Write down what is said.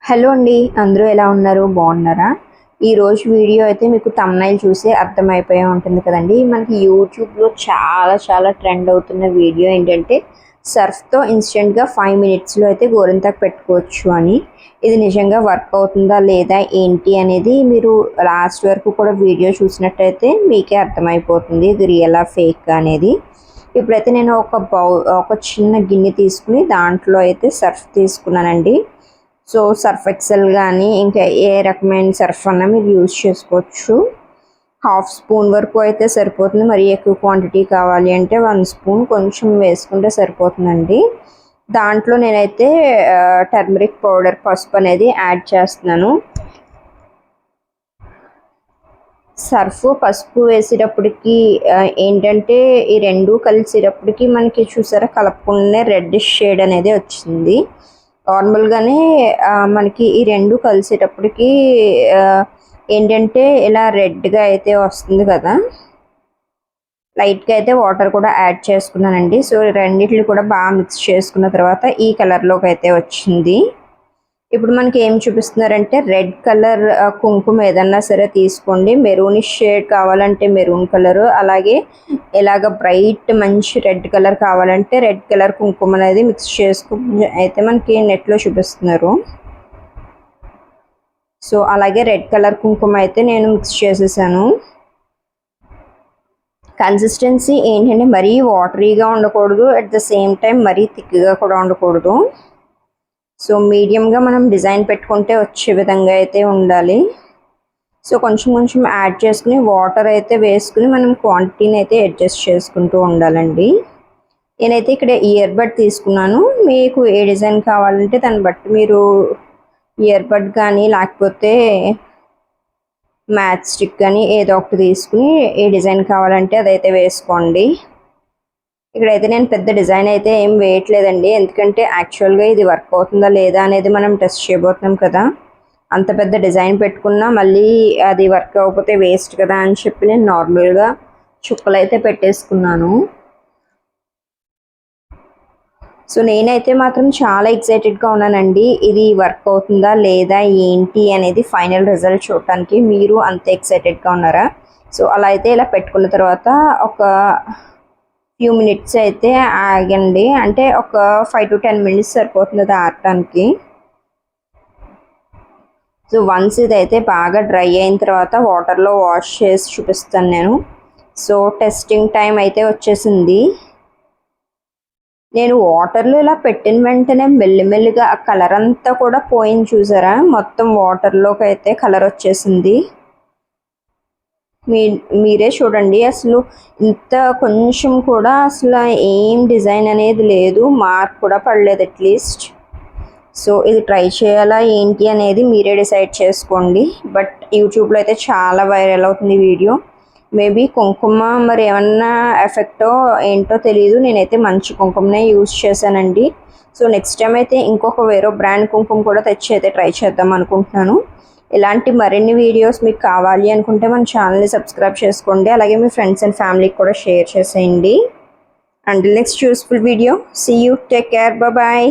Hello అండి, అందరూ ఎలా ఉన్నారు? బాగున్నారా? ఈరోజు వీడియో అయితే మీకు థంబ్నెయిల్ చూసి అర్థమైపోయి ఉంటుంది కదండి. మనకి యూట్యూబ్లో చాలా ట్రెండ్ అవుతున్న వీడియో ఏంటంటే సర్ఫ్తో ఇన్స్టెంట్గా 5 మినిట్స్లో అయితే గోరింతాకు పెట్టుకోవచ్చు అని. ఇది నిజంగా వర్క్ అవుతుందా లేదా ఏంటి అనేది మీరు లాస్ట్ వరకు కూడా వీడియో చూసినట్టయితే మీకే అర్థమైపోతుంది ఇది రియలా ఫేక్ అనేది. ఇప్పుడైతే నేను ఒక చిన్న గిన్నె తీసుకుని దాంట్లో అయితే సర్ఫ్ తీసుకున్నానండి. సో సర్ఫ్ ఎక్సెల్ కానీ ఇంకా ఏ రకమైన సర్ఫ్ అన్నా మీరు యూజ్ చేసుకోవచ్చు. 1/2 స్పూన్ వరకు అయితే సరిపోతుంది. మరి ఎక్కువ క్వాంటిటీ కావాలి అంటే 1 స్పూన్ కొంచెం వేసుకుంటే సరిపోతుందండి. దాంట్లో నేనైతే టర్మరిక్ పౌడర్ పసుపు అనేది యాడ్ చేస్తున్నాను. సర్ఫ్ పసుపు వేసేటప్పటికి ఏంటంటే ఈ రెండు కలిసేటప్పటికి మనకి చూసారా కలపకుండానే రెడ్డిష్ షేడ్ అనేది వచ్చింది. నార్మల్గానే మనకి ఈ రెండు కలిసేటప్పటికి ఏంటంటే ఇలా రెడ్గా అయితే వస్తుంది కదా. లైట్గా అయితే వాటర్ కూడా యాడ్ చేసుకున్నానండి. సో రెండిట్లు కూడా బాగా మిక్స్ చేసుకున్న తర్వాత ఈ కలర్లోకి అయితే వచ్చింది. ఇప్పుడు మనకి ఏం చూపిస్తున్నారంటే రెడ్ కలర్ కుంకుమ ఏదన్నా సరే తీసుకోండి. మెరూనిష్ షేడ్ కావాలంటే మెరూన్ కలరు, అలాగే ఇలాగ బ్రైట్ మంచి రెడ్ కలర్ కావాలంటే రెడ్ కలర్ కుంకుమ అనేది మిక్స్ చేసుకుని అయితే మనకి నెట్లో చూపిస్తున్నారు. సో అలాగే రెడ్ కలర్ కుంకుమ అయితే నేను మిక్స్ చేసేసాను. కన్సిస్టెన్సీ ఏంటంటే మరీ వాటరీగా ఉండకూడదు, అట్ ద సేమ్ టైం మరీ థిక్గా కూడా ఉండకూడదు. సో మీడియంగా మనం డిజైన్ పెట్టుకుంటే వచ్చే విధంగా అయితే ఉండాలి. సో కొంచెం యాడ్ చేసుకుని వాటర్ అయితే వేసుకుని మనం క్వాంటిటీని అయితే అడ్జస్ట్ చేసుకుంటూ ఉండాలండి. నేనైతే ఇక్కడ ఇయర్ బడ్ తీసుకున్నాను. మీకు ఏ డిజైన్ కావాలంటే దాన్ని బట్టి మీరు ఇయర్ బడ్ కానీ లేకపోతే మ్యాచ్ స్టిక్ కానీ ఏదో ఒకటి తీసుకుని ఏ డిజైన్ కావాలంటే అదైతే వేసుకోండి. ఇక్కడైతే నేను పెద్ద డిజైన్ అయితే ఏం వేయట్లేదండి, ఎందుకంటే యాక్చువల్గా ఇది వర్క్ అవుతుందా లేదా అనేది మనం టెస్ట్ చేయబోతున్నాం కదా. అంత పెద్ద డిజైన్ పెట్టుకున్నా మళ్ళీ అది వర్క్ అవ్వకపోతే వేస్ట్ కదా అని చెప్పి నేను నార్మల్గా చుక్కలు అయితే పెట్టేసుకున్నాను. సో నేనైతే మాత్రం చాలా ఎక్సైటెడ్గా ఉన్నానండి, ఇది వర్క్ అవుతుందా లేదా ఏంటి అనేది ఫైనల్ రిజల్ట్ చూడటానికి. మీరు అంత ఎక్సైటెడ్గా ఉన్నారా? సో అలా అయితే ఇలా పెట్టుకున్న తర్వాత ఒక ఫ్యూ మినిట్స్ అయితే ఆగండి, అంటే ఒక 5 to 10 మినిట్స్ సరిపోతుంది అది ఆడటానికి. సో వన్స్ ఇదైతే బాగా డ్రై అయిన తర్వాత వాటర్లో వాష్ చేసి చూపిస్తాను నేను. సో టెస్టింగ్ టైం అయితే వచ్చేసింది. నేను వాటర్లో ఇలా పెట్టిన వెంటనే మెల్లిమెల్లిగా ఆ కలర్ అంతా కూడా పోయింది చూసారా, మొత్తం వాటర్లోకి అయితే కలర్ వచ్చేసింది. మీరే చూడండి, అసలు ఇంత కొంచెం కూడా అసలు ఏం డిజైన్ అనేది లేదు, మార్క్ కూడా పడలేదు అట్లీస్ట్. సో ఇది ట్రై చేయాలా ఏంటి అనేది మీరే డిసైడ్ చేసుకోండి. బట్ యూట్యూబ్లో అయితే చాలా వైరల్ అవుతుంది వీడియో. మేబీ కుంకుమ మరి ఏమన్నా ఎఫెక్టో ఏంటో తెలియదు, నేనైతే మంచి కుంకుమనే యూజ్ చేశానండి. సో నెక్స్ట్ టైం అయితే ఇంకొక వేరే బ్రాండ్ కుంకుమ కూడా తెచ్చి అయితే ట్రై చేద్దాం అనుకుంటున్నాను. ఇలాంటి మరిన్ని వీడియోస్ మీకు కావాలి అనుకుంటే మన ఛానల్ని సబ్స్క్రైబ్ చేసుకోండి, అలాగే మీ ఫ్రెండ్స్ అండ్ ఫ్యామిలీకి కూడా షేర్ చేసేయండి. And next useful video, see you, take care, bye.